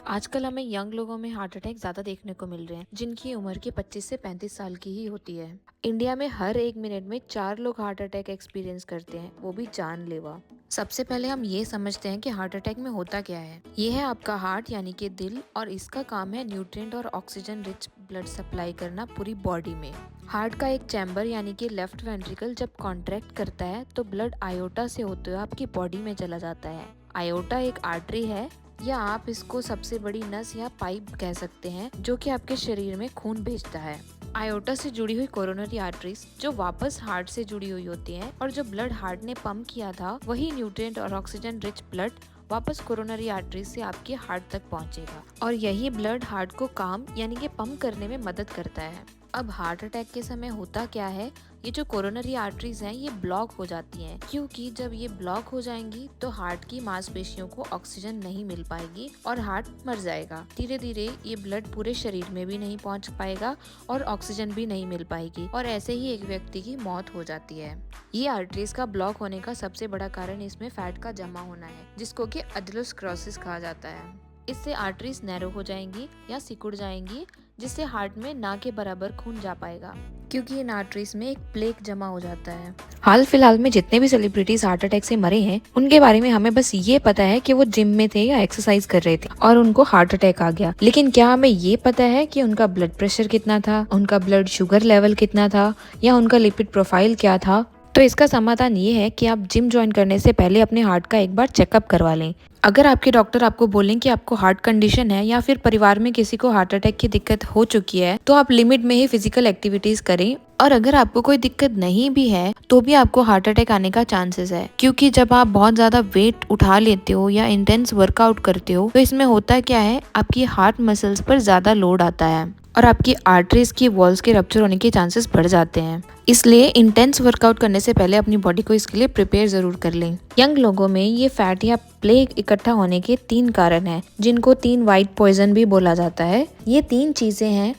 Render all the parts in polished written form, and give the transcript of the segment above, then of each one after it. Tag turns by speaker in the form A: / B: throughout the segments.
A: आजकल हमें यंग लोगों में हार्ट अटैक ज्यादा देखने को मिल रहे हैं, जिनकी उम्र के 25 से 35 साल की ही होती है। इंडिया में हर एक मिनट में 4 लोग हार्ट अटैक एक्सपीरियंस करते हैं, वो भी जानलेवा। सबसे पहले हम ये समझते हैं कि हार्ट अटैक में होता क्या है। ये है आपका हार्ट यानी कि दिल, और इसका काम है न्यूट्रिएंट और ऑक्सीजन रिच ब्लड सप्लाई करना पूरी बॉडी में। हार्ट का एक चैम्बर यानी कि लेफ्ट वेंट्रिकल जब कॉन्ट्रैक्ट करता है तो ब्लड आयोटा से होते हुए आपकी बॉडी में चला जाता है। आयोटा एक आर्टरी है, या आप इसको सबसे बड़ी नस या पाइप कह सकते हैं, जो कि आपके शरीर में खून भेजता है। आयोटा से जुड़ी हुई कोरोनरी आर्टरीज जो वापस हार्ट से जुड़ी हुई होती हैं, और जो ब्लड हार्ट ने पंप किया था वही न्यूट्रिएंट और ऑक्सीजन रिच ब्लड वापस कोरोनरी आर्टरीज से आपके हार्ट तक पहुंचेगा, और यही ब्लड हार्ट को काम यानी कि पंप करने में मदद करता है। अब हार्ट अटैक के समय होता क्या है, ये जो कोरोनरी आर्टरीज हैं ये ब्लॉक हो जाती हैं, क्योंकि जब ये ब्लॉक हो जाएंगी तो हार्ट की मांसपेशियों को ऑक्सीजन नहीं मिल पाएगी और हार्ट मर जाएगा। धीरे धीरे ये ब्लड पूरे शरीर में भी नहीं पहुंच पाएगा और ऑक्सीजन भी नहीं मिल पाएगी, और ऐसे ही एक व्यक्ति की मौत हो जाती है। ये आर्टरीज का ब्लॉक होने का सबसे बड़ा कारण इसमें फैट का जमा होना है, जिसको कि एथेरोस्क्लेरोसिस कहा जाता है। इससे आर्टरीज नैरो हो जाएंगी या सिकुड़ जाएंगी, जिससे हार्ट में ना के बराबर खून जा पाएगा, क्योंकि इन आर्टरीज में एक प्लेक जमा हो जाता है। हाल फिलहाल में जितने भी सेलिब्रिटीज हार्ट अटैक से मरे हैं, उनके बारे में हमें बस ये पता है कि वो जिम में थे या एक्सरसाइज कर रहे थे और उनको हार्ट अटैक आ गया। लेकिन क्या हमें ये पता है कि उनका ब्लड प्रेशर कितना था, उनका ब्लड शुगर लेवल कितना था, या उनका लिपिड प्रोफाइल क्या था? तो इसका समाधान ये है कि आप जिम ज्वाइन करने से पहले अपने हार्ट का एक बार चेकअप करवा लें। अगर आपके डॉक्टर आपको बोलें कि आपको हार्ट कंडीशन है या फिर परिवार में किसी को हार्ट अटैक की दिक्कत हो चुकी है, तो आप लिमिट में ही फिजिकल एक्टिविटीज करें। और अगर आपको कोई दिक्कत नहीं भी है तो भी आपको हार्ट अटैक आने का चांसेस है, क्योंकि जब आप बहुत ज्यादा वेट उठा लेते हो या इंटेंस वर्कआउट करते हो तो इसमें होता क्या है, आपकी हार्ट मसल्स पर ज्यादा लोड आता है और आपकी आर्टरीज की वॉल्स के रप्चर होने के चांसेस बढ़ जाते हैं। इसलिए इंटेंस वर्कआउट करने से पहले अपनी बॉडी को इसके लिए प्रिपेयर जरूर कर लें। यंग लोगों में ये फैट या प्लेक इकट्ठा होने के 3 कारण हैं, जिनको 3 वाइट पॉइजन भी बोला जाता है। ये 3 चीजें हैं: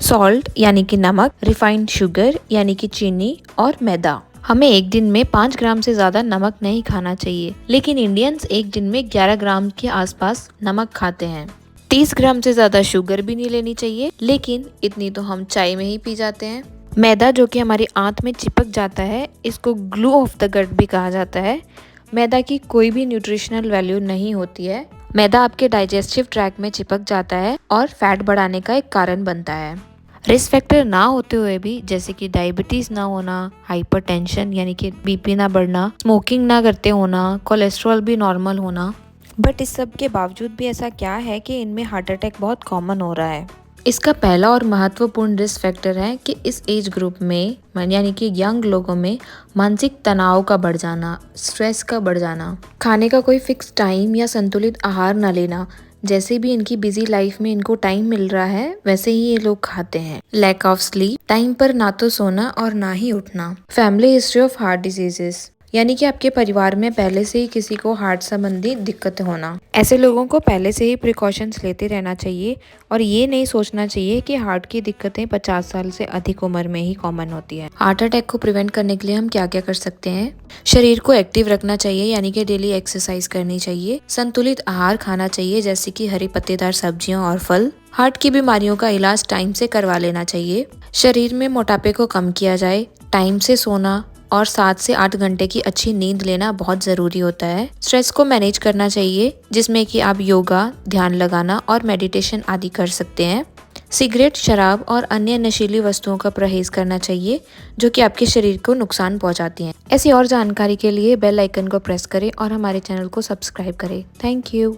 A: सॉल्ट यानी कि नमक, रिफाइंड शुगर यानी कि चीनी, और मैदा। हमें एक दिन में 5 ग्राम से ज्यादा नमक नहीं खाना चाहिए, लेकिन इंडियंस एक दिन में 11 ग्राम के आसपास नमक खाते हैं। 30 ग्राम से ज्यादा शुगर भी नहीं लेनी चाहिए, लेकिन इतनी तो हम चाय में ही पी जाते हैं। मैदा जो कि हमारी आंत में चिपक जाता है, इसको ग्लू ऑफ द गट भी कहा जाता है। मैदा की कोई भी न्यूट्रिशनल वैल्यू नहीं होती है। मैदा आपके डाइजेस्टिव ट्रैक में चिपक जाता है और फैट बढ़ाने का एक कारण बनता है। रिस्क फैक्टर ना होते हुए भी, जैसे कि डायबिटीज ना होना, हाइपरटेंशन यानी कि बीपी ना बढ़ना, स्मोकिंग ना करते होना, कोलेस्ट्रॉल भी नॉर्मल होना, बट इस सब के बावजूद भी ऐसा क्या है कि इनमें हार्ट अटैक बहुत कॉमन हो रहा है? इसका पहला और महत्वपूर्ण रिस्क फैक्टर है कि इस एज ग्रुप में यानी कि यंग लोगों में मानसिक तनाव का बढ़ जाना, स्ट्रेस का बढ़ जाना, खाने का कोई फिक्स टाइम या संतुलित आहार न लेना। जैसे भी इनकी बिजी लाइफ में इनको टाइम मिल रहा है वैसे ही ये लोग खाते हैं। लैक ऑफ स्लीप, टाइम पर ना तो सोना और ना ही उठना। Family history of heart diseases, यानी कि आपके परिवार में पहले से ही किसी को हार्ट संबंधी दिक्कत होना। ऐसे लोगों को पहले से ही प्रिकॉशंस लेते रहना चाहिए और ये नहीं सोचना चाहिए कि हार्ट की दिक्कतें 50 साल से अधिक उम्र में ही कॉमन होती है। हार्ट अटैक को प्रिवेंट करने के लिए हम क्या क्या कर सकते हैं? शरीर को एक्टिव रखना चाहिए, यानी कि डेली एक्सरसाइज करनी चाहिए। संतुलित आहार खाना चाहिए, जैसे कि हरी पत्तेदार सब्जियां और फल। हार्ट की बीमारियों का इलाज टाइम से करवा लेना चाहिए। शरीर में मोटापे को कम किया जाए। टाइम से सोना और 7 से 8 घंटे की अच्छी नींद लेना बहुत जरूरी होता है। स्ट्रेस को मैनेज करना चाहिए, जिसमें कि आप योगा, ध्यान लगाना और मेडिटेशन आदि कर सकते हैं। सिगरेट, शराब और अन्य नशीली वस्तुओं का परहेज करना चाहिए, जो कि आपके शरीर को नुकसान पहुंचाती हैं। ऐसी और जानकारी के लिए बेल आइकन को प्रेस करें और हमारे चैनल को सब्सक्राइब करें। Thank you.